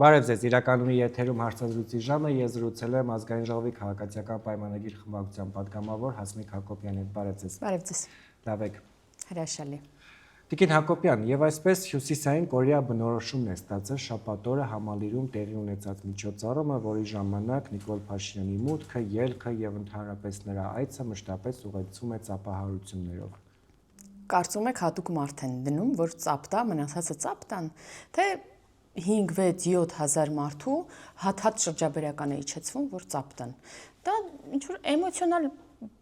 Բարև ձեզ, իրականում եթերում հարցազրույցի ժամը ես զրուցել եմ ազգային ժողովի քաղաքացիական պայմանագիր խմբակցության պատգամավոր Հասմիկ Հակոբյանի հետ։ Բարև ձեզ։ Բարև ձեզ։ Լավ եք։ Հրաշալի։ Տիկին Հակոբյան, եւ այսպես Հյուսիսային Կորեա բնորոշումն է ստացել շաբաթ օրը Համալիրում տեղի ունեցած միջոցառումը, որի ժամանակ Նիկոլ Փաշինյանի մուտքը, ելքը եւ ընդհանրապես նրա այցը մշտապես ուղեկցում է ծափահարություններով։ Կարծում եք հատուկ մարդ են դնում, որ ծափ տա, մնացածը ծափ տան, թե 5-6-7 հազար մարդու հատ-հատ շրջաբերական է իջեցվում, որ ծափ տան։ Դա ինչ-որ էմոցիոնալ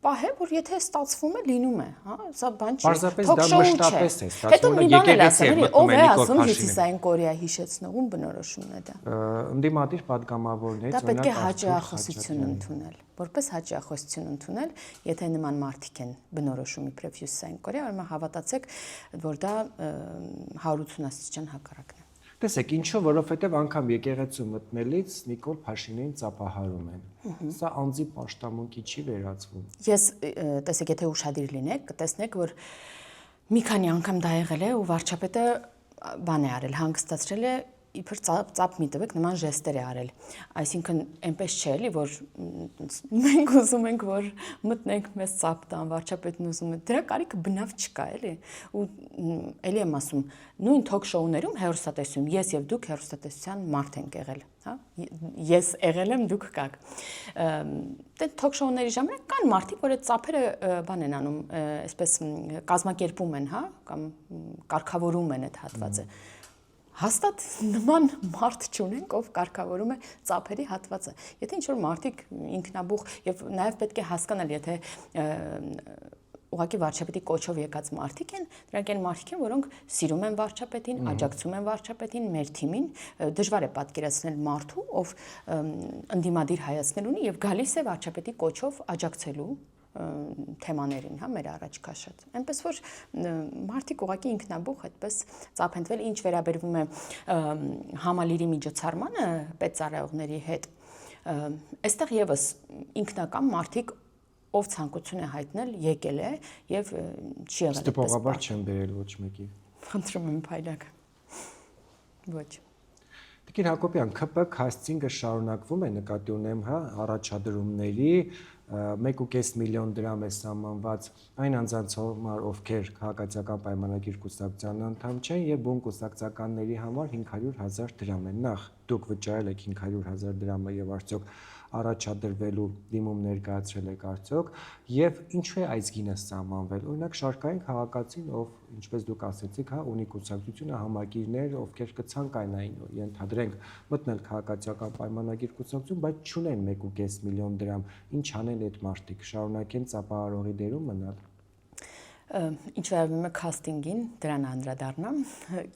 պահ է, որ եթե ստացվում է, լինում է, հա, սա բան չի։ Պարզապես դա մշտապես է ստացվում։ Հետո մի բան էլ ասեմ, ով է ասում Հյուսիսային Կորեա հիշեցնողում բնորոշումն է դա։ Ընդդիմադիր պատգամավորներից դա պետք է հաճախոսություն ընդունել, որպես հաճախոսություն ընդունել, եթե նման մարդիկ են բնորոշում իբրև Հյուսիսային Կորեա, ուրեմն հավատացեք, որ դա 180 աստիճան հակառակն է։ Տեսեք, ինչու, որովհետև անգամ եկեղեցու մտնելից Նիկոլ Փաշինյանին ծափահարում են։ Սա անձի պաշտամունքի չի վերածվում։ Ես տեսեք, եթե ուշադիր լինեք, կտեսնեք, որ մի քանի անգամ դա եղել է ու վարչապետը բան է արել, հանգստացրել է իբր ծափ մի տվեք նման ժեստեր է արել, այսինքն այնպես չէ էլի, որ մենք ուզում ենք, որ մտնենք մեզ ծափ տան, վարչապետն ուզում է, դրա կարիքը բնավ չկա էլի, ու էլի եմ ասում, նույն թոք-շոուներում հեռուստատեսում, ես եւ դուք հեռուստատեսության մարդ ենք եղել, հա, ես եղել եմ, դուք կաք, դե թոք-շոուների ժամանակ կան մարդիկ, որ այդ ծափերը բան են անում, այսպես կազմակերպում են, հա, կամ կարգավորում են այդ հատվածը։ Հաստատ նման մարդ չունենք, ով կարգավորում է ծափերի հատվածը։ Եթե ինչ-որ մարդիկ ինքնաբուխ եւ նաեւ պետք է հասկանալ, եթե ուղղակի վարչապետի կոչով եկած մարդիկ են, դրանք են մարդիկ են, որոնք սիրում են վարչապետին, աջակցում են վարչապետին, մեր թիմին, դժվար է պատկերացնել մարդու, ով ընդդիմադիր հայացքներ ունի եւ գալիս է վարչապետի կոչով աջակցելու թեմաներին, հա, մեր առաջ քաշած։ Այնպես որ մարդիկ ուղղակի ինքնաբուխ այդպես ծափենտվել, ինչ վերաբերվում է համալիրի միջոցառմանը պետծառայողների հետ, այստեղ եւս ինքնական մարդիկ ով ցանկություն է հայտնել, եկել է եւ չի եղել այդպես։ Ստիպողաբար չեն բերել ոչ մեկի։ Խնդրում եմ փայլակ։ Ոչ։ Տիկին Հակոբյան, ՔՊ քաստինգը շարունակվում է, նկատի ունեմ, հա, առաջադրումների 1.5 միլիոն դրամ է սահմանված այն անձանց համար, ովքեր քաղաքացիական պայմանագիր կուսակցության անդամ չեն եւ բուն կուսակցականների համար 500,000 դրամ է։ Նախ դուք վճարել եք 500,000 դրամը եւ արդյոք առաջադրվելու դիմում ներկայացրել եք արդյոք եւ ինչու է այս գինը սահմանվել։ Օրինակ շարքային քաղաքացին, ով ինչպես դուք ասեցիք, հա, ունի կուսակցությունը համագիրներ, ովքեր կցանկանային ենթադրենք մտնել քաղաքացիական պայմանագիր կուսակցություն, բայց չունեն 1.5 միլիոն դրամ, ինչ անեն այդ մարդիկ, շարունակեն ծափահարողի դերում մնալ։ Ինչ վերաբերում է քաստինգին, դրան անդրադառնամ։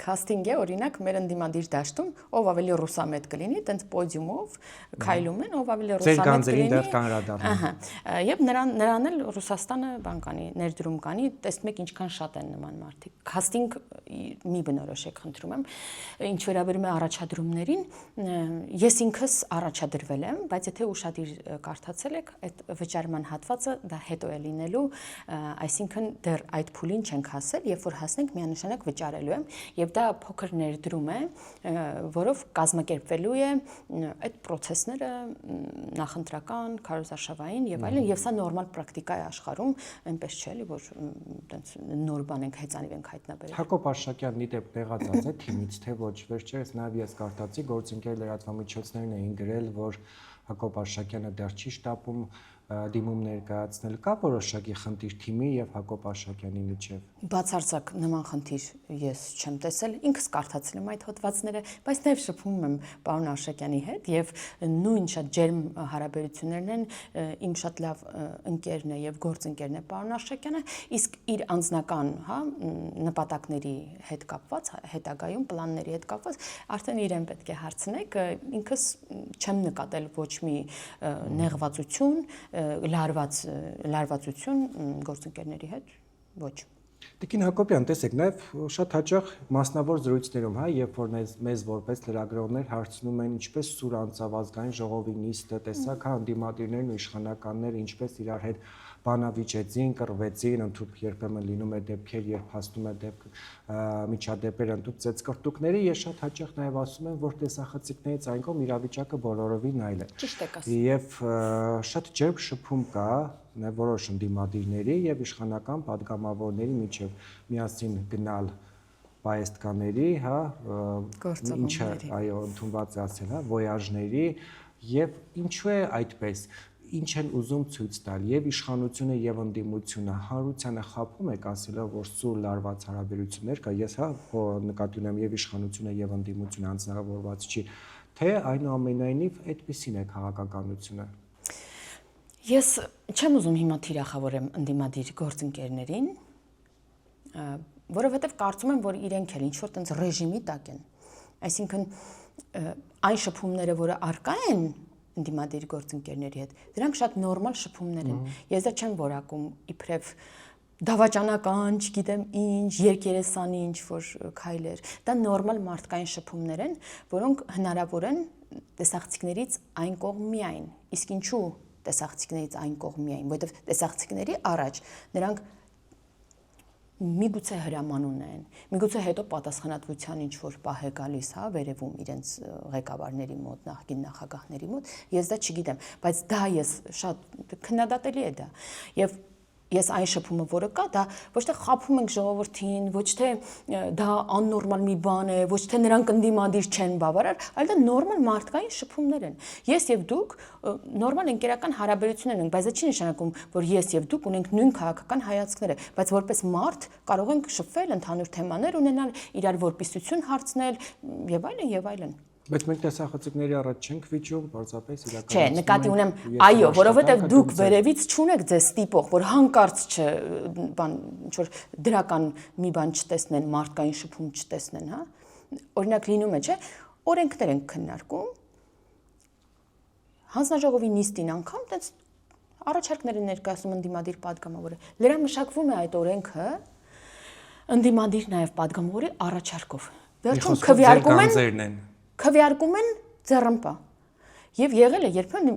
Քաստինգը օրինակ մեր ընդդիմադիր դաշտում ով ավելի ռուսամետ կլինի, տենց պոդիումով քայլում են, ով ավելի ռուսամետ կլինի։ Ձեր կանրադառնում։ Ահա։ Եվ նրան էլ Ռուսաստանը բան կանի, ներդրում կանի, տեսնում եք ինչքան շատ են նման մարդիկ։ Քաստինգ մի բնորոշեք, խնդրում եմ։ Ինչ վերաբերում է առաջադրումներին, ես ինքս առաջադրվել եմ, բայց եթե ուշադիր կարդացել եք, այդ վճարման հատվածը դա հետո է լինելու, այսինքն դեռ այդ փուլին չենք հասել, երբ որ հասնենք միանշանակ վճարելու եմ, եւ դա փոքր ներդրում է, որով կազմակերպվելու է այդ process-ները նախընտրական, քարոզարշավային եւ այլն, եւ սա նորմալ պրակտիկա է աշխարհում, այնպես չէ՞ էլի, որ այտենց նոր բան ենք հեծանիվ ենք հայտնաբերել։ Հակոբ Աշակյանն իդեպ տեղացած է թիմից, թե ոչ, վերջերս նաեւ ես կարդացի, գործընկեր լրատվամիջոցներն էին գրել, որ Հակոբ Աշակյանը դեռ չի շտապում դիմում ներկայացնել, կա որոշակի խնդիր թիմի եւ Հակոբ Աշակյանի միջեւ։ Բացարձակ նման խնդիր ես չեմ տեսել, ինքս կարդացել եմ այդ հոդվածները, բայց նաեւ շփվում եմ պարոն Աշակյանի հետ եւ նույն շատ ջերմ հարաբերություններն են, իմ շատ լավ ընկերն է եւ գործընկերն է պարոն Աշակյանը, իսկ իր անձնական, հա, նպատակների հետ կապված, հետագայում պլանների հետ կապված, արդեն իրեն պետք է հարցնեք, ինքս չեմ նկատել ոչ մի նեղվածություն, լարվածություն գործընկերների հետ, ոչ։ Տիկին Հակոբյան, տեսեք, նաև շատ հաճախ մասնավոր զրույցներում, հա, երբ որ մեզ որպես լրագրողներ հարցնում են ինչպես սուր անցավ ազգային ժողովի նիստը, տեսակ, հա, ընդդիմադիրներն ու իշխանականները ինչպես իրար հետ բանավիճեցին, կռվեցին, ընդհանուր երբեմն լինում է դեպքեր, երբ հասնում է դեպք միջադեպեր ընդհանուր ծեծկռտուքների, ես շատ հաճախ նաև ասում եմ, որ տեսախցիկներից այն կողմ իրավիճակը բոլորովին այլ է։ Ճիշտ եք ասում։ Եվ շատ ջերմ շփում կա որոշ ընդդիմադիրների եւ իշխանական падգամավորների միջև միասին գնալ պայեստկաների, հա, ինչը, այո, ընդունված է ասել, հա, ոյաժների եւ ինչու է այդպես, ինչ են ուզում ցույց տալ եւ իշխանությունը եւ ընդդիմությունը հարությանը խափում եք ասելով որ սուր լարված հարաբերություններ կա, ես հա նկատի ունեմ եւ իշխանությունը եւ ընդդիմությունը անձնավորված չի, թե այնուամենայնիվ այդպեսին է քաղաքականությունը։ Ես չեմ ուզում հիմա թիրախավորեմ ընդդիմադիր գործընկերներին, որովհետև կարծում եմ, որ իրենք էլ ինչ-որ տենց ռեժիմի տակ են։ Այսինքն այն շփումները, որը առկա են ընդդիմադիր գործընկերների հետ, դրանք շատ նորմալ շփումներ են։ Ես դա չեմ որակում իբրև դավաճանական, չգիտեմ ինչ, երկերեսանի ինչ-որ քայլեր։ Դա նորմալ մարդկային շփումներ են, որոնք հնարավոր են տեսախցիկներից այն կողմ միայն։ Իսկ ինչու տեսախցիկներից այն կողմ միայն, որովհետև տեսախցիկների առաջ նրանք միգուցե հրաման ունեն, միգուցե հետո պատասխանատվության ինչ-որ պահ է գալիս, հա, վերևում իրենց ղեկավարների մոտ, նախկին նախագահների մոտ, ես դա չգիտեմ, բայց դա ես շատ քննադատելի է դա։ Եվ ես այն շփումը, որը կա, դա ոչ թե խափում ենք ժողովրդին, ոչ թե դա աննորմալ մի բան է, ոչ թե նրանք ընդդիմադիր չեն բավարար, այլ դա նորմալ մարդկային շփումներ են։ Ես եւ դուք նորմալ ընկերական հարաբերություններ ունենք, բայց դա չի նշանակում, որ ես եւ դուք ունենք նույն քաղաքական հայացքները, բայց որպես մարդ կարող ենք շփվել, ընդհանուր թեմաներ ունենալ, իրար որպիսություն հարցնել եւ այլն եւ այլն։ Բայց մենք տեսախցիկների առաջ չենք վիճում, պարզապես իրականացնում ենք։ Չէ, նկատի ունեմ, այո, որովհետև դուք վերևից չունեք ձեզ ստիպող, որ հանկարծ բան ինչ որ դրական մի բան չտեսնեն, մարդկային շփում չտեսնեն, հա։ Օրինակ լինում է, չէ, օրենքներ են քննարկում։ Հանձնաժողովի նիստին անգամ տենց առաջարկներ են ներկայացնում ընդդիմադիր падգամավորը։ Լրամշակվում է այդ օրենքը ընդդիմադիր նաև падգամավորի առաջարկով։ Վերջում քվեարկում են ձեռնպա։ Եվ եղել է երբեմն,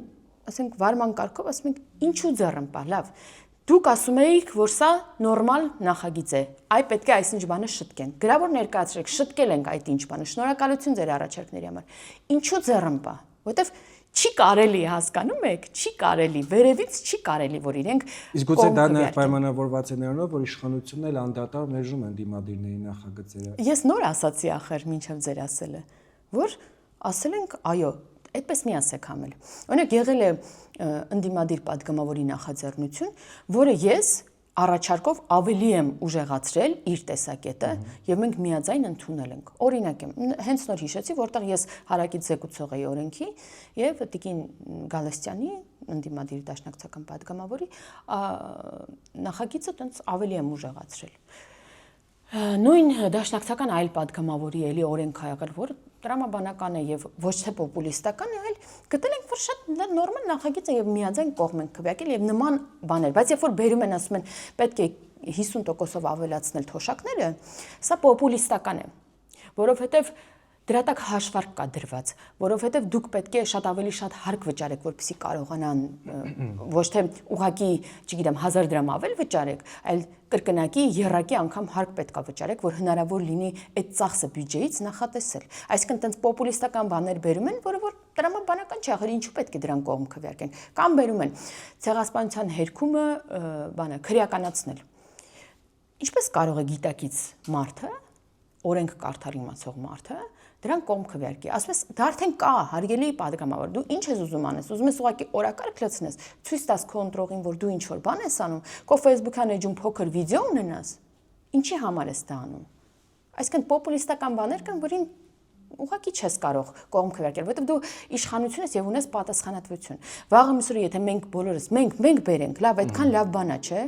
ասենք վարման կարգով ասում ենք, ինչու ձեռնպա, լավ։ Դուք ասում եք, որ սա նորմալ նախագիծ է։ Այ պետք է այսինչ բանը շտկեն։ Գրավոր ներկայացրեք, շտկել ենք այդ ինչ բանը։ Շնորհակալություն ձեր առաջարկների համար։ Ինչու ձեռնպա, որտեվ չի կարելի, հասկանում եք, չի կարելի, վերևից չի կարելի, որ իրենք իսկ գուցե դա նաև պայմանավորված է նրանով, որ իշխանությունն էլ անդադար մերժում են դիմադիրների նախագծերը։ Ես նոր ասացի ախր, մինչև ձեր ասելը, որ ասել ենք, այո, այդպես մի ասեք համել։ Օրինակ եղել է ընդդիմադիր падգամավորի նախաձեռնություն, որը ես առաջարկով ավելի եմ ուժեղացրել իր տեսակետը եւ մենք միաձայն ընդունել ենք։ Օրինակ եմ, հենց նոր հիշեցի, որտեղ ես հարակից զեկուցող էի օրենքի եւ Տիկին Գալստյանի ընդդիմադիր դաշնակցական падգամավորի նախագիծը տենց ավելի եմ ուժեղացրել։ Նույն դաշնակցական այլ падգամավորի էլի օրենք ա եղել, որ տրամաբանական է եւ ոչ թե պոպուլիստական է, այլ գտել ենք, որ շատ նորմալ նախագիծ է եւ միաձայն կողմ ենք քվեարկել եւ նման բաներ, բայց երբ որ բերում են ասում են պետք է 50%-ով ավելացնել թոշակները, սա պոպուլիստական է, որովհետեւ դրա տակ հաշվարկ կա դրված, որովհետև դուք պետք է շատ ավելի շատ հարկ վճարեք, որպեսզի կարողանան ոչ թե ուղղակի, չգիտեմ, 1000 դրամ ավել վճարեք, այլ կրկնակի եռակի անգամ հարկ պետք է վճարեք, որ հնարավոր լինի այդ ծախսը բյուջեից նախատեսել։ Այսինքն տենց պոպուլիստական բաներ բերում են, որը որ տրամաբանական չի, ախր ինչու պետք է դրան կողմ քվեարկեն։ Կամ բերում են ցեղասպանության հերքումը, բանը քրեականացնել։ Ինչպես կարող է գիտակից մարդը, օրենք կարդալ իմացող մարդը դրան կողմ քվեարկի։ Ասում ես, դա արդեն կա, հարգելի падգամավոր, դու ինչ ես ուզում անես, ուզում ես ուղղակի օրակարգ լցնես, ցույց տաս քո ընտրողին, որ դու ինչ որ բան ես անում, քո Facebook-յան էջում փոքր վիդեո ունենաս, ինչի համար ես դա անում։ Այսինքն պոպուլիստական բաներ կան, որին ուղղակի չես կարող կողմ քվեարկել, որովհետև դու իշխանություն ես եւ ունես պատասխանատվություն։ Վաղը միսուրը եթե մենք բոլորս մենք բերենք, լավ, այդքան լավ բան է, չէ՞։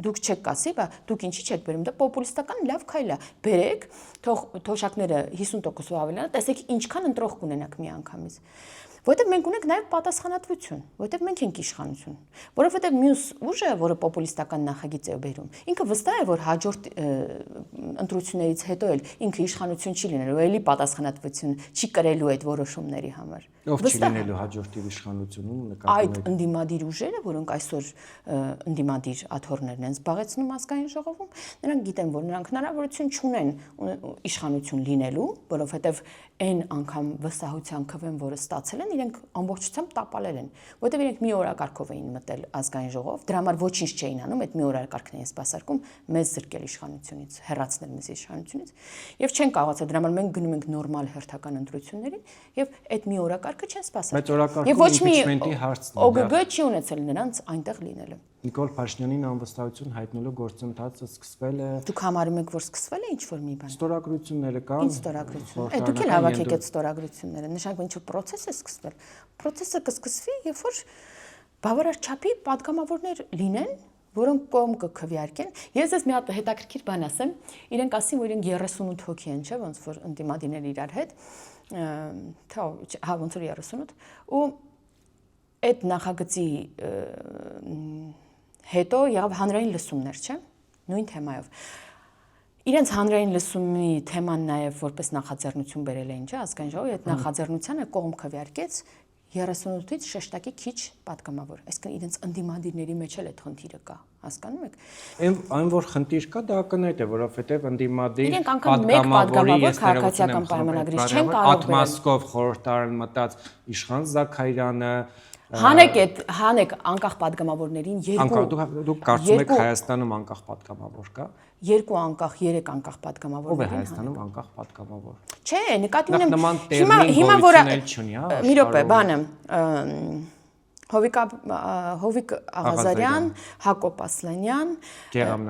Դուք չեք կասի, բա դուք ինչի չեք բերում, դա պոպուլիստական լավ քայլ է։ Բերեք, թող թոշակները 50%-ով ավելանա, տեսեք ինչքան ընտրող կունենաք մի անգամից։ Որովհետև մենք ունենք նաև պատասխանատվություն, որովհետև մենք ենք իշխանություն, որովհետև մյուս ուժը, որը պոպուլիստական նախագիծ է բերում, ինքը վստահ է, որ հաջորդ ընտրություններից հետո էլ ինքը իշխանություն չի լինելու, էլի պատասխանատվություն չի կրելու այդ որոշումների համար։ Ով չի լինելու հաջորդի իշխանությունում նկատի Այդ ընդդիմադիր ուժերը, որոնք այսօր ընդդիմադիր աթոռներն են զբաղեցնում ազգային ժողովում, նրանք գիտեն, որ նրանք հնարավորություն չունեն իշխանություն լինելու, որովհետև այն անգամ վստահության քվեն, որը ստացել են, իրենք ամբողջությամբ տապալել են, որովհետև իրենք մի օրակարգով էին մտել ազգային ժողով, դրա համար ոչինչ չէին անում, այդ մի օրակարգն էին սպասարկում մեզ զրկել իշխանությունից, հեռացնել մեզ իշխանությունից, եւ չեն կարողացել, դրա համար մենք գնում ենք նորմալ հերթական ընտրություններին եւ այդ մի օրակարգը չեն սպասարկում։ Եվ ոչ մի ՕԳԳ չի ունեցել նրանց այնտեղ լինելը։ Նիկոլ Փաշինյանին անվստահություն հայտնելու գործընթացը սկսվել է։ Դուք համարում եք, որ սկսվել է ինչ-որ մի բան։ Ստորագրությունները կան։ Ինչ ստորագրություն։ Դուք էլ հավաքեք այդ ստորագրությունները, նշանակում ինչ-որ process է սկսվել։ Process-ը կսկսվի, երբ որ բավարար չափի падգամավորներ լինեն, որոնք կողմ կքվեարկեն։ Ես ես մի հատ հետաքրքիր բան ասեմ, իրենք ասին, որ իրենք 38 հոգի են, չէ՞, ոնց որ ընդդիմադիրներ իրար հետ, ոնց որ 38, ու այդ նախագծի հետո եղավ հանրային լսումներ, չէ՞, նույն թեմայով։ Իրենց հանրային լսումի թեման նաև որպես նախաձեռնություն բերել էին, չէ՞, ազգային ժողովի այդ նախաձեռնությանը կողմ քվեարկեց 38-ից շեշտակի քիչ падգամավոր, այսինքն իրենց ընդդիմադիրների մեջ էլ այդ խնդիրը կա, հասկանում եք։ Այն որ խնդիր կա, դա ակնհայտ է, որովհետև ընդդիմադիր падգամավոր քաղաքացիական պայմանագրից չեն կարող Ատմասկով խորհրդարան մտած Իշխան Զաքարյանը Հանեք անկախ падգամավորներին դուք կարծում եք Հայաստանում անկախ падգամավոր կա։ 2 անկախ, 3 անկախ падգամավորներին։ Ով է Հայաստանում անկախ падգամավոր։ Չէ, նկատի ունեմ նման տերմին գոյություն չունի, հա։ Մի րոպե, բանը Հովիկ Աղազարյան, Հակոբ Ասլանյան, Գեղամ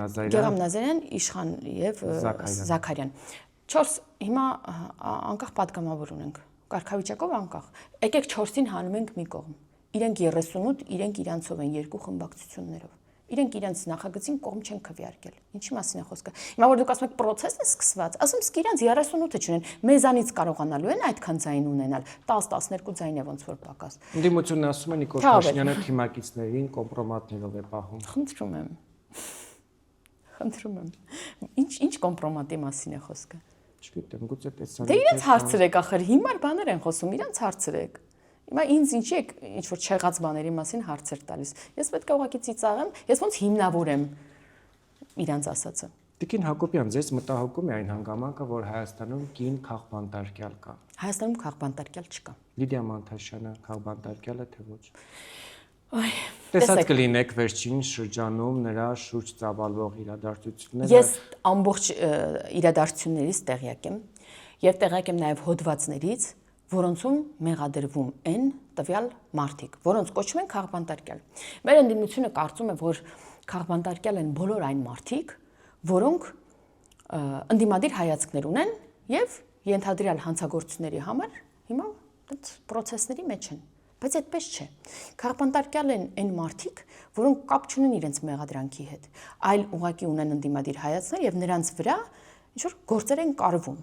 Նազարյան, Իշխան եւ Զաքարյան։ 4 հիմա անկախ падգամավոր ունենք։ Կարգավիճակով անկախ։ Եկեք 4-ին հանում ենք մի կողմ։ Իրենք 38, իրենք իրանցով են երկու խմբակցություններով։ Իրենք իրենց նախագծին կողմ չեն քվեարկել։ Ինչի մասին է խոսքը։ Հիմա որ դուք ասում եք process-ն է սկսված, ասում եք իրենց 38-ը չունեն, մեզանից կարողանալու են այդ քանձային ունենալ, 10-12 ձայն է ոնց որ պակաս։ Ընդդիմությունն ասում է Նիկոլ Փաշինյանը թիմակիցներին կոմպրոմատներով է պահում։ Խնդրում եմ։ Ինչ կոմպրոմատի մասին է խոսքը։ Չգիտեմ, գուցե տեսանելի։ Դե իրենց հարցրեք, ախր հիմար բաներ են խոսում, իրենց հարցրեք։ Հիմա ինձ ինչի եք ինչ որ չեղած բաների մասին հարցեր տալիս։ Ես պետք է ուղղակի ծիծաղեմ, ես ոնց հիմնավորեմ իրանց ասածը։ Տիկին Հակոբյան, ձեզ մտահոգում է այն հանգամանքը, որ Հայաստանում կին քաղբանտարկյալ կա։ Հայաստանում քաղբանտարկյալ չկա։ Լիդիա Մանթաշյանը քաղբանտարկյալ է թե ոչ։ Տեսակ կլինեք վերջին շրջանում նրա շուրջ ծավալվող իրադարձությունները։ Ես ամբողջ իրադարձություններից տեղյակ եմ եւ տեղյակ եմ նաեւ հոդվածներից, որոնցում մեղադրվում են տվյալ մարդիկ, որոնց կոչում են քաղբանտարկյալ։ Մեր ընդդիմությունը կարծում է, որ քաղբանտարկյալ են բոլոր այն մարդիկ, որոնք ընդդիմադիր հայացքներ ունեն եւ ենթադրյալ հանցագործությունների համար հիմա այդ process-ների մեջ են, բայց այդպես չէ։ Քաղբանտարկյալ են այն մարդիկ, որոնք կապ չունեն իրենց մեղադրանքի հետ, այլ ուղղակի ունեն ընդդիմադիր հայացքներ եւ նրանց վրա ինչ որ գործեր են կարվում։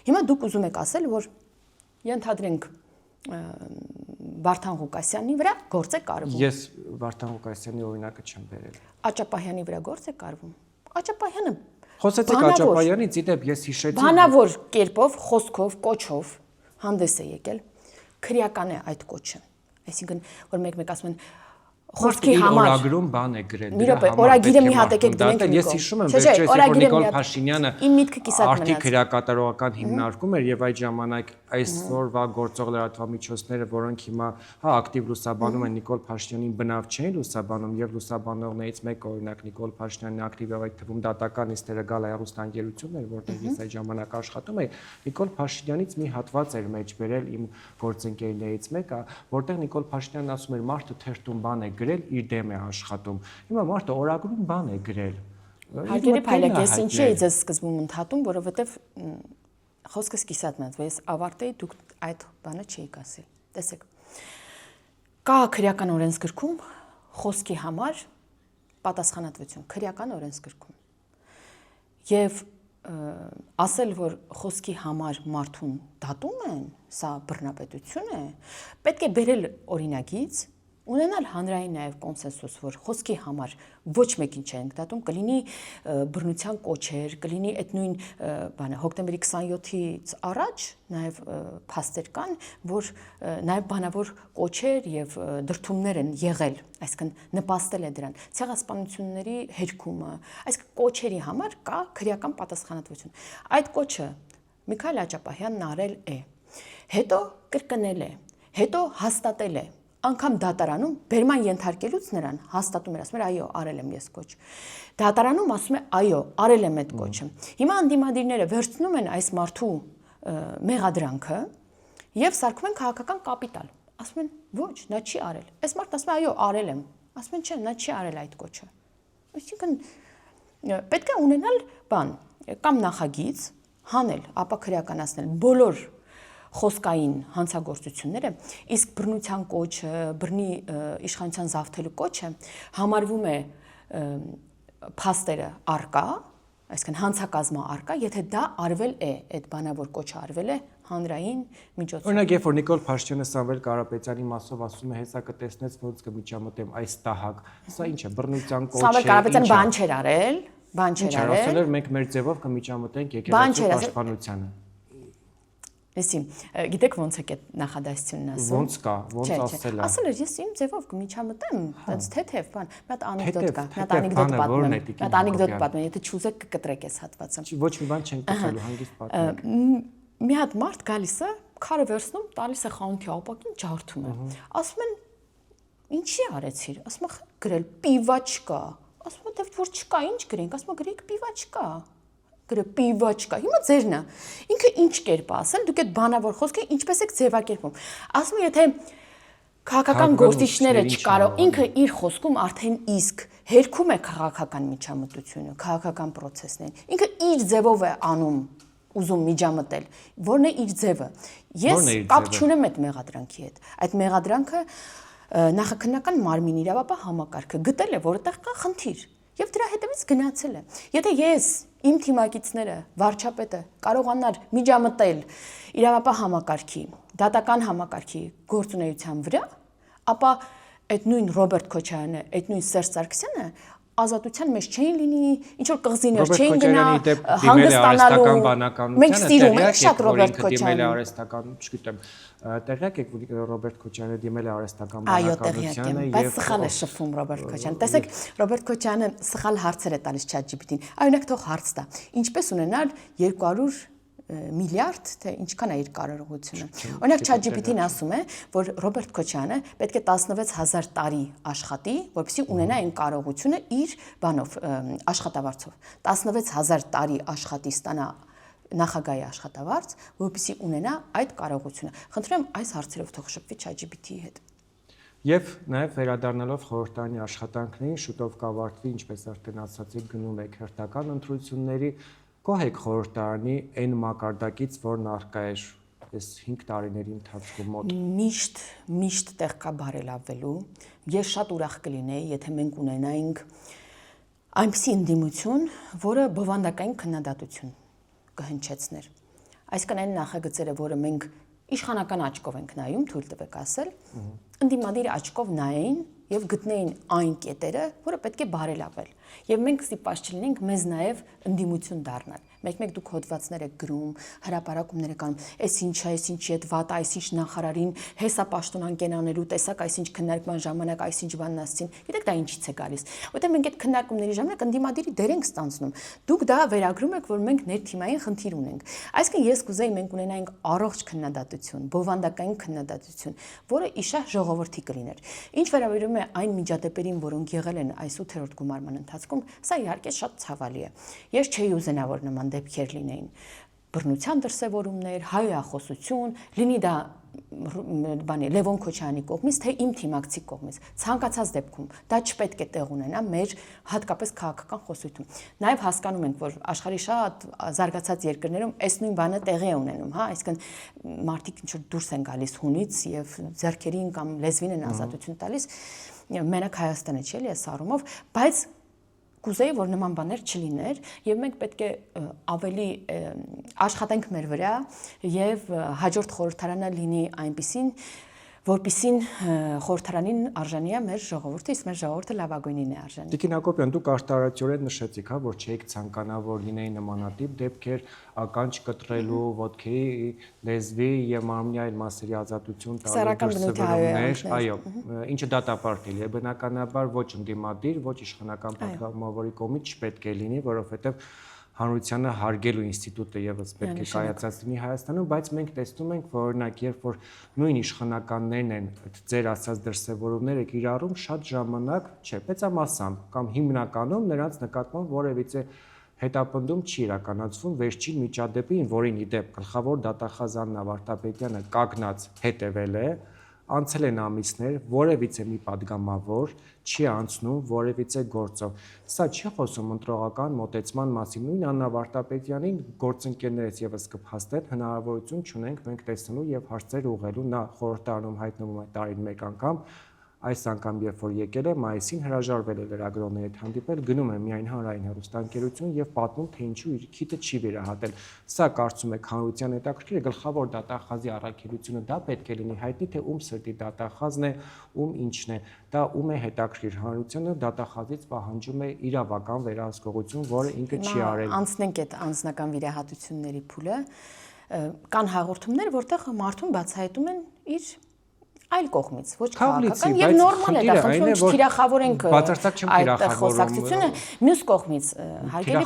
Հիմա դուք ուզում եք ասել, որ ենթադրենք Վարդան Ղուկասյանի վրա գործ է կարվում։ Ես Վարդան Ղուկասյանի օրինակը չեմ բերել։ Աճապահյանի վրա գործ է կարվում։ Աճապահյանը խոսեցիք Աճապահյանից, իդեպ ես հիշեցի։ Բանավոր կերպով, խոսքով, կոչով հանդես է եկել։ Քրեական է այդ կոչը։ Այսինքն, որ մեկ-մեկ ասում են խոսքի համար օրագրում բան է գրել։ Մի րոպե, օրագիրը մի հատ եկեք դնենք։ Ես հիշում եմ վերջերս, որ Նիկոլ Փաշինյանը իմ միտքը կիսատ մնաց։ Արդի քրեակատարողական հիմնարկում էր եւ այդ ժամանակ այսօրվա գործող լրատվամիջոցները, որոնք հիմա ակտիվ լուսաբանում են Նիկոլ Փաշինյանին, բնավ չէին լուսաբանում եւ լուսաբանողներից մեկը օրինակ Նիկոլ Փաշինյանն ակտիվ է այդ թվում դատական նիստերը գալ հեռուստաընկերությունն էր, որտեղ ես այդ ժամանակ աշխատում էի, Նիկոլ Փաշինյանից մի հատված էր մեջ բերել իմ գործընկերներից մեկը, որտեղ Նիկոլ Փաշինյանն ասում էր մարդը թերթում բան է գրել, իր դեմ է աշխատում։ Հիմա մարդը օրագրում բան է գրել։ Հարգելի փայլակ, ես ինչի էի ձեզ սկզբում ընդհատում, որովհետև խոսքս կիսատ մնաց, որ ես ավարտեի, դուք այդ բանը չէիք ասել։ Տեսեք։ Կա քրեական օրենսգրքում խոսքի համար պատասխանատվություն, քրեական օրենսգրքում։ Եվ ասել, որ խոսքի համար մարդուն դատում են, սա բռնապետություն է, պետք է բերել օրինագից, ունենալ հանրային նաև կոնսենսուս, որ խոսքի համար ոչ մեկին չենք դատում, կլինի բռնության կոչեր, կլինի այդ նույն բանը հոկտեմբերի 27-ից առաջ նաև փաստեր կան, որ նաև բանավոր կոչեր եւ դրդումներ են եղել, այսինքն նպաստել է դրան ցեղասպանությունների հերքումը, այսինքն կոչերի համար կա քրեական պատասխանատվություն։ Այդ կոչը Միքայել Աճապահյանն արել է, հետո կրկնել է, հետո հաստատել է անգամ դատարանում բերման ենթարկելուց նրան հաստատում էր, ասում էր այո, արել եմ ես կոչ։ Դատարանում ասում է այո, արել եմ այդ կոչը։ Հիմա անդիմադիրները վերցնում են այս մարդու մեղադրանքը եւ սարքում են քաղաքական կապիտալ։ Ասում են ոչ, նա չի արել։ Այս մարդն ասում է այո, արել եմ։ Ասում են չէ, նա չի արել այդ կոչը։ Այսինքն պետք է ունենալ բան կամ նախագիծ, հանել, ապա քրեականացնել բոլոր խոսքային հանցագործությունները, իսկ բռնության կոչը, բռնի իշխանության զավթելու կոչը համարվում է փաստերը արկա, այսինքն հանցակազմը արկա, եթե դա արվել է, այդ բանավոր կոչը արվել է հանրային միջոցով։ Օրինակ, երբ որ Նիկոլ Փաշինյանը Սամվել Կարապետյանի մասով ասում է, հեսա կտեսնեց ոնց կմիջամտեմ այս տահակ, սա ինչ է, բռնության կոչ է։ Սամվել Կարապետյանը բան չէր արել, ասել էր մենք մեր ձևով կմիջամտենք եկեղեցու պաշտպանությանը։ Լսի, գիտեք ոնց է այդ նախադասությունն ասում։ Ոնց կա, ոնց ասել է։ Ասել էր, ես իմ ձևով կմիջամտեմ, այդպես թեթև բան, մի հատ անեկդոտ կա, մի հատ անեկդոտ պատմեմ։ Մի հատ անեկդոտ պատմեմ, եթե չուզեք կկտրեք այս հատվածը։ Ոչ մի բան չենք կտրելու, հանգիստ պատմեք։ Մի հատ մարդ գալիս է, քարը վերցնում, տալիս է խանութի ապակին, ջարդում է։ Ասում են, ինչի արեցիր։ Ասում է, գրել պիվաչկա։ Ասում է, դե որ չկա, ինչ գրենք։ Ասում է, գրեք պիվաչկա։ Գրը պիվաչկա։ Հիմա ձերն է։ Ինքը ինչ կերպ ասել, դուք այդ բանավոր խոսքը ինչպես եք ձևակերպում։ Ասում եմ, եթե քաղաքական գործիչները չկարող, ինքը իր խոսքում արդեն իսկ հերքում է քաղաքական միջամտությունը, քաղաքական process-ներին։ Ինքը իր ձևով է անում, ուզում միջամտել, որն է իր ձևը։ Ես կապ չունեմ այդ մեղադրանքի հետ։ Այդ մեղադրանքը նախաքննական մարմինի իրավապահ համակարգը գտել է, որտեղ կա խնդիր։ Եվ դրա հետևից գնացել է։ Եթե ես իմ թիմակիցները, վարչապետը կարողանար միջամտել իրավապահ համակարգի, դատական համակարգի գործունեության վրա, ապա այդ նույն Ռոբերտ Քոչարյանը, այդ նույն Սերժ Սարգսյանը ազատության մեջ չէին լինի, ինչ որ կղզիներ չէին գնա հանգստանալու։ Մենք սիրում ենք շատ Ռոբերտ Քոչարյանին։ Արհեստական, չգիտեմ, տեղյակ եք, որ Ռոբերտ Քոչարյանը դիմել է արհեստական բանականությանը։ Այո, տեղյակ եմ, բայց սխալ է շփվում Ռոբերտ Քոչարյանը։ Տեսեք, Ռոբերտ Քոչարյանը սխալ հարցեր է տալիս ChatGPT-ին։ Օրինակ թող հարց տա. ինչպես ունենալ 200 միլիարդ, թե ինչքան է իր կարողությունը։ Օրինակ ChatGPT-ն ասում է, որ Ռոբերտ Քոչարյանը պետք է 16000 տարի աշխատի, որպեսզի ունենա այն կարողությունը իր բանով աշխատավարձով։ 16000 տարի աշխատի, ստանա նախագահի աշխատավարձ, որպեսզի ունենա այդ կարողությունը։ Խնդրում եմ այս հարցերով թող շփվի ChatGPT-ի հետ։ Եվ նաև վերադառնալով խորհրդարանի աշխատանքներին, շուտով կավարտվի, ինչպես արդեն ասացիք, գնում եք հերթական ընտրությունների, գոհ եք խորհրդարանի այն մակարդակից, որն առկա էր այս 5 տարիների ընթացքում մոտ։ Միշտ տեղ կա բարելավելու։ Ես շատ ուրախ կլինեի, եթե մենք ունենայինք այնպիսի ընդդիմություն, որը բովանդակային քննադատություն կհնչեցներ։ Այսինքն այն նախագծերը, որը մենք իշխանական աչքով ենք նայում, թույլ տվեք ասել, ընդդիմադիր աչքով նայեին եւ գտնեին այն կետերը, որը պետք է բարելավել։ Եվ մենք ստիպված չլինենք մեզ նաև ընդդիմություն դառնալ։ Մեկ-մեկ դուք հոդվածներ եք գրում, հրապարակումներ եք անում, այս ինչ է, այս ինչի հետ վատ, այս ինչ նախարարին հեսա պաշտոնանկեն անելու, տեսակ այս ինչ քննարկման ժամանակ այս ինչ բանն ասցին։ Գիտեք դա ինչից է գալիս։ Որտեղ մենք այդ քննարկումների ժամանակ ընդդիմադիրի դեր ենք ստանձնում։ Դուք դա վերագրում եք, որ մենք ներթիմային խնդիր ունենք։ Այսինքն ես կուզեի մենք ունենայինք առողջ քննադատություն, բովանդակային քննադատություն, որը իշահ ժողովրդի կլիներ։ Ինչ վերաբերում է այն միջադեպերին, որոնք եղել են այս 8-րդ գումարման ընթացքում, սա իհարկե շատ ցավալի է։ Ես չէի ուզենա, որ նման դեպքեր լինեին։ Բռնության դրսևորումներ, հայախոսություն, լինի դա Լևոն Քոչարյանի կողմից, թե իմ թիմակցի կողմից, ցանկացած դեպքում դա չպետք է տեղ ունենա մեր հատկապես քաղաքական խոսույթում։ Նաև հասկանում ենք, որ աշխարհի շատ զարգացած երկրներում այս նույն բանը տեղի է ունենում, հա, այսինքն մարդիկ ինչ որ դուրս են գալիս հունից եւ ձեռքերին կամ լեզվին են ազատություն տալիս, մենակ Հայաստանը չի էլի այս առումով, բայց կուզեի, որ նման բաներ չլիներ, եւ մենք պետք է ավելի աշխատենք մեր վրա եւ հաջորդ խորհրդարանը լինի այնպիսին, որպիսին խորհրդարանին արժանի է մեր ժողովուրդը, իսկ մեր ժողովուրդը լավագույնին է արժանի։ Տիկին Հակոբյան, դուք արտարացիորեն նշեցիք, հա, որ չէիք ցանկանա, որ լինեի նմանատիպ դեպքեր, ականջ կտրելու, ոտքի, լեզվի եւ մարմնի այլ մասերի ազատություն տալու դրսևորումներ, այո, ինչը դատապարտել է, բնականաբար ոչ ընդդիմադիր, ոչ իշխանական պատգամավորի կողմից չպետք է լինի, որովհետեւ հանրությանը հարգելու ինստիտուտը եւս պետք է կայացած լինի Հայաստանում, բայց մենք տեսնում ենք, որ օրինակ, երբ որ նույն իշխանականներն են ձեր ասած դրսևորումները կիրառում, շատ ժամանակ, չէ, մեծամասամբ կամ հիմնականում նրանց նկատմամբ որևիցե հետապնդում չի իրականացվում վերջին միջադեպին, որին ի դեպ գլխավոր դատախազ Աննա Վարդապետյանը կանգնած հետևել է, անցել են ամիսներ, որևիցե մի падգամավոր չի անցնում որևիցե գործով։ Սա չի խոսում ընտրողական մոտեցման մասին։ Նույն Աննա Վարդապետյանին գործընկերներից եւս կփաստեն, հնարավորություն չունենք մենք տեսնելու եւ հարցեր ուղղելու, նա խորհրդարանում հայտնվում է տարին մեկ անգամ, այս անգամ երբ որ եկել է մայիսին հրաժարվել է լրագրողների հետ հանդիպել, գնում է միայն հանրային հեռուստաընկերություն եւ պատմում, թե ինչու իր քիթը չի վերահատել։ Սա կարծում եք հանրության հետաքրքիր է, գլխավոր դատախազի առաքելությունը դա պետք է լինի հայտնի, թե ում սրտի դատախազն է, ում ինչն է։ Դա ում է հետաքրքիր հանրությունը դատախազից պահանջում է իրավական վերահսկողություն, որը ինքը չի արել։ Անցնենք այդ անձնական վիրահատությունների փուլը, կան հաղորդումներ, որտեղ մարդուն բացահայտում են իր այլ կողմից, ոչ քաղաքական եւ նորմալ է դա, խնդրում եմ չթիրախավորենք այդ խոսակցությունը, մյուս կողմից հարգելի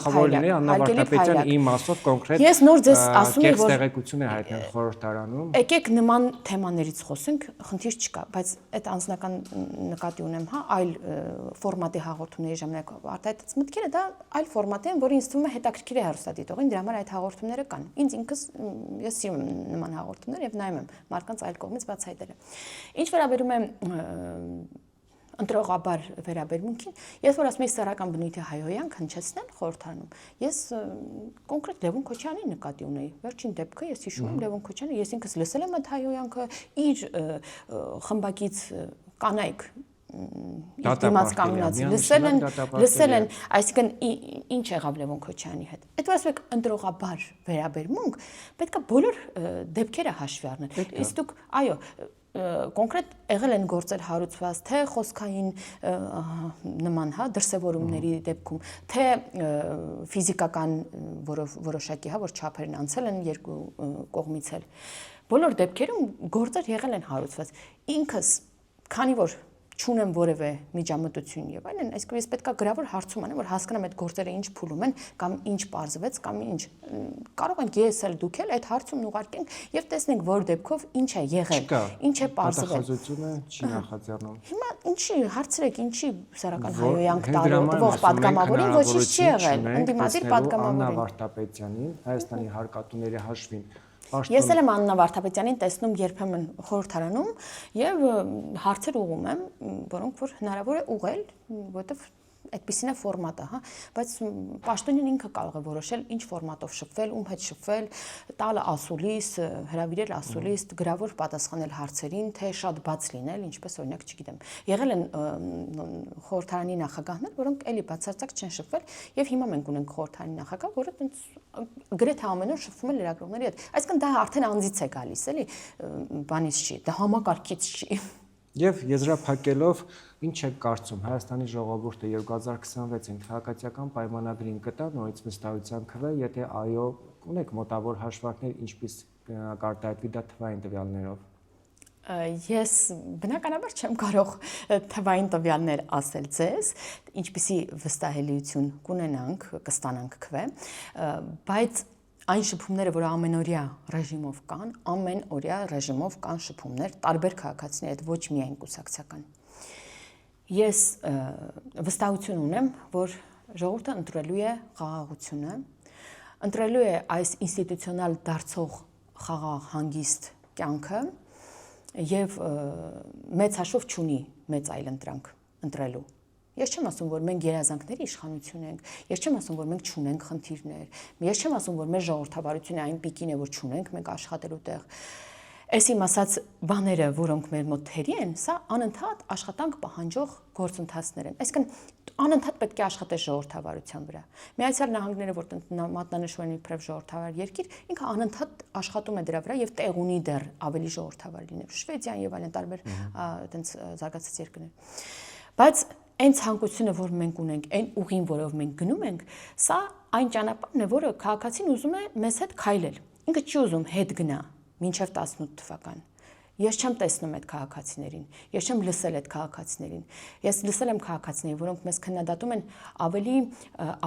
Փայլակ, իմ մասով կոնկրետ ես նոր ձեզ ասում եմ, որ տեղեկություն է հայտնել խորհրդարանում։ Եկեք նման թեմաներից խոսենք, խնդիր չկա, բայց այդ անձնական նկատի ունեմ, հա, այլ ֆորմատի հաղորդումների ժամանակ արտահայտած մտքերը դա այլ ֆորմատ են, որը ինձ թվում է հետաքրքիր է հեռուստադիտողին, դրա համար այդ հաղորդումները կան։ Ինձ ինքս ես սիրում եմ նման հաղորդումներ եւ նայում եմ մարդկանց այլ կողմից բացահայտելը։ Ինչ վերաբերում է ընտրողաբար վերաբերմունքին, ես որ ասում եմ սեռական բնույթի հայհոյանք հնչեցնել խորհրդարանում, ես կոնկրետ Լևոն Քոչարյանի նկատի ունեի։ Վերջին դեպքը ես հիշում եմ Լևոն Քոչարյանը, ես ինքս լսել եմ այդ հայհոյանքը իր խմբակից կանայք դիմաց կանգնած լսել են, այսինքն ինչ եղավ Լևոն Քոչարյանի հետ։ Այդ որ ասում եք ընտրողաբար վերաբերմունք, պետք է բոլոր դեպքերը հաշվի առնել։ Իսկ դուք, այո, կոնկրետ եղել են գործեր հարուցված, թե խոսքային նման, հա, դրսևորումների դեպքում, թե ֆիզիկական որոշակի, հա, որ չափերն անցել են երկու կողմից էլ։ Բոլոր դեպքերում գործեր եղել են հարուցված։ Ինքս, քանի որ չունեմ որևէ միջամտություն եւ այլն, այսինքն ես պետքա գրավոր հարցում անեմ, որ հասկանամ այդ գործերը ինչ փուլում են, կամ ինչ պարզվեց, կամ ինչ կարող ենք ես էլ դուք էլ այդ հարցումն ուղարկենք եւ տեսնենք որ դեպքով ինչ է եղել, ինչ է պարզվել։ Դատախազությունը չի նախաձեռնում։ Հիմա ինչի հարցրեք, ինչի սեռական հայհոյանք տալով պատգամավորին ոչինչ չի եղել, ընդդիմադիր պատգամավորին։ Աննա Վարդապետյանին, Հայաստանի հարկատուների հաշվին Ես էլ եմ Աննա Վարդապետյանին տեսնում երբեմն խորհրդարանում եւ հարցեր ուղում եմ, որոնք որ հնարավոր է ուղղել, որովհետեւ այդպեսին է ֆորմատը, հա, բայց պաշտոնին ինքը կարող է որոշել ինչ ֆորմատով շփվել, ում հետ շփվել, տալը ասուլիս, հրավիրել ասուլիս, գրավոր պատասխանել հարցերին, թե շատ բաց լինել, ինչպես օրինակ, չգիտեմ։ Եղել են խորհրդարանի նախագահներ, որոնք էլի բացարձակ չեն շփվել, եւ հիմա մենք ունենք խորհրդարանի նախագահ, որը տենց գրեթե ամեն օր շփվում է լրագրողների հետ։ Այսինքն դա արդեն անձից է գալիս, էլի, բանից չի, դա համակարգից չի։ Եվ եզրափակելով, ինչ եք կարծում, Հայաստանի ժողովուրդը 2026-ին քաղաքացիական պայմանագրին կտա նորից վստահության քվե, եթե այո, ունեք մոտավոր հաշվարկներ, ինչպես կարտահայտվի դա թվային տվյալներով։ Ես բնականաբար չեմ կարող թվային տվյալներ ասել ձեզ, ինչպիսի վստահելիություն կունենանք, կստանանք քվե, բայց այն շփումները, որ ամենօրյա ռեժիմով կան, ամենօրյա ռեժիմով կան շփումներ, տարբեր քաղաքացիների հետ, ոչ միայն կուսակցական։ Ես վստահություն ունեմ, որ ժողովուրդը ընտրելու է խաղաղությունը, ընտրելու է այս ինստիտուցիոնալ դարձող խաղաղ հանգիստ կյանքը եւ մեծ հաշվով չունի մեծ այլընտրանք ընտրելու։ Ես չեմ ասում, որ մենք երազանքների իշխանություն ենք, ես չեմ ասում, որ մենք չունենք խնդիրներ, ես չեմ ասում, որ մեր ժողովրդավարությունը այն պիկին է, որ չունենք մենք աշխատելու տեղ։ Այս իմ ասած բաները, որոնք մեր մոտ թերի են, սա անընդհատ աշխատանք պահանջող գործընթացներ են։ Այսինքն անընդհատ պետք է աշխատես ժողովրդավարության վրա։ Միացյալ Նահանգները, որտեղ մատնանշվում են իբրև ժողովրդավար երկիր, ինքը անընդհատ աշխատում է դրա վրա եւ տեղ ունի դեռ ավելի ժողովրդավար լինելու։ Շվեդիան եւ այլն տարբեր այդպես զարգացած երկրներ։ Բայց այն ցանկությունը, որ մենք ունենք, այն ուղին, որով մենք գնում ենք, սա այն ճանապարհն է, որը քաղաքացին ուզում է մեզ հետ քայլել։ Ինքը չի ուզում հետ գնա մինչև 18 թվական։ Ես չեմ տեսնում այդ քաղաքացիներին, ես չեմ լսել այդ քաղաքացիներին։ Ես լսել եմ քաղաքացիներին, որոնք մեզ քննադատում են ավելի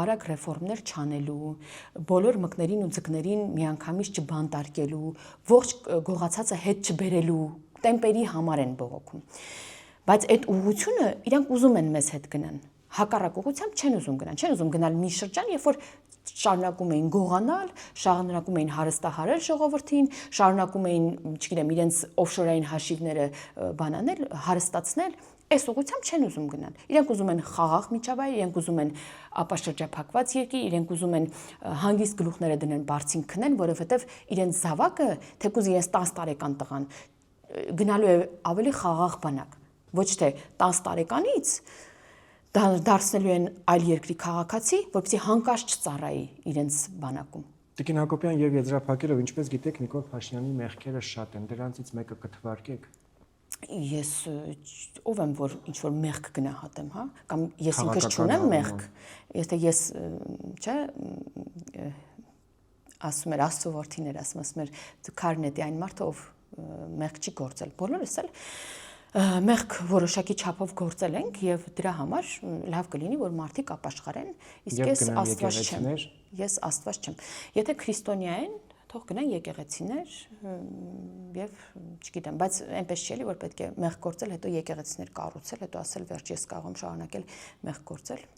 արագ ռեֆորմներ չանելու, բոլոր մկներին ու ձկներին միանգամից չբանտարկելու, ողջ գողացածը հետ չբերելու տեմպերի համար են բողոքում։ Բայց այդ ուղղությունը իրանք ուզում են մեզ հետ գնան։ Հակառակ ուղղությամբ չեն ուզում գնան, չեն ուզում գնալ մի շրջան, երբ որ շարունակում էին գողանալ, շարունակում էին հարստահարել ժողովրդին, շարունակում էին, չգիտեմ, իրենց օֆշորային հաշիվները բանանել, հարստացնել, այս ուղղությամբ չեն ուզում գնալ։ Իրենք ուզում են խաղաղ միջավայր, իրենք ուզում են ապաշրջափակված երկիր, իրենք ուզում են հանգիստ գլուխները դնեն բարձին քնեն, որովհետև իրենց զավակը, թեկուզ իրենց 10 տարեկան տղան, գնալու է ավելի խաղաղ բանակ, ոչ թե 10 տարեկանից դարձնելու են այլ երկրի քաղաքացի, որպեսզի հանկարծ չծառայի իրենց բանակում։ Տիկին Հակոբյան եւ եզրափակելով, ինչպես գիտեք, Նիկոլ Փաշինյանի մեղքերը շատ են, դրանցից մեկը կթվարկեք։ Ես ով եմ, որ ինչ որ մեղք գնահատեմ, հա, կամ ես ինքս չունեմ մեղք, եթե ես, չէ, ասում էր Աստծո որդիներ, ասում էր քարնետի այն մարդը, ով մեղք չի գործել, բոլորս էլ մեղք որոշակի չափով գործել ենք եւ դրա համար լավ կլինի որ մարդիկ ապաշխարեն, իսկ ես Աստված չեմ։ Ես Աստված չեմ։ Եթե քրիստոնյա են, թող գնան եկեղեցիներ եւ չգիտեմ, բայց այնպես չի էլի որ պետք է մեղք գործել, հետո եկեղեցիներ կառուցել, հետո ասել վերջ ես կարող եմ շարունակել մեղք գործել։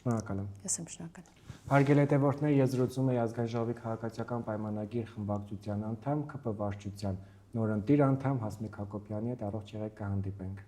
Շնորհակալ եմ։ Ես եմ շնորհակալ։ Հարգելի հետևորդներ, ես զրուցում եմ Ազգային ժողովի քաղաքացիական պայմանագիր խմբակցության անդամ ԿՊ վարչության նորընտիր անդամ Հասմիկ Հակոբյանի հետ, առողջ եղեք, կհանդիպենք։